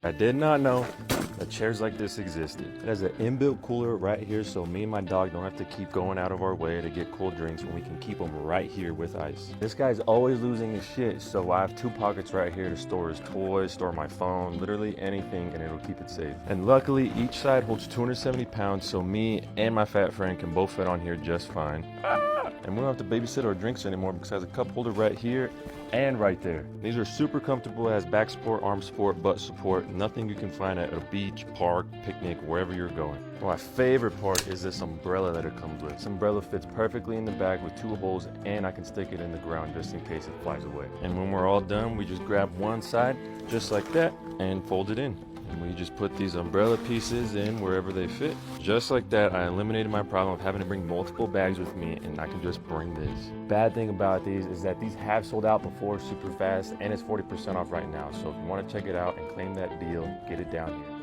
I did not know that chairs like this existed. It has an inbuilt cooler right here, so me and my dog don't have to keep going out of our way to get cold drinks when we can keep them right here with ice. This guy's always losing his shit, so I have 2 pockets right here to store his toys, store my phone, literally anything, and it'll keep it safe. And luckily, each side holds 270 pounds, so me and my fat friend can both fit on here just fine. And we don't have to babysit our drinks anymore because it has a cup holder right here and right there. These are super comfortable. It has back support, arm support, butt support, nothing you can find at a beach, park, picnic, wherever you're going. My favorite part is this umbrella that it comes with. This umbrella fits perfectly in the bag with 2 holes, and I can stick it in the ground just in case it flies away. And when we're all done, we just grab one side just like that and fold it in. And we just put these umbrella pieces in wherever they fit. Just like that, I eliminated my problem of having to bring multiple bags with me, and I can just bring this. Bad thing about these is that these have sold out before super fast, and it's 40% off right now. So if you want to check it out and claim that deal, get it down here.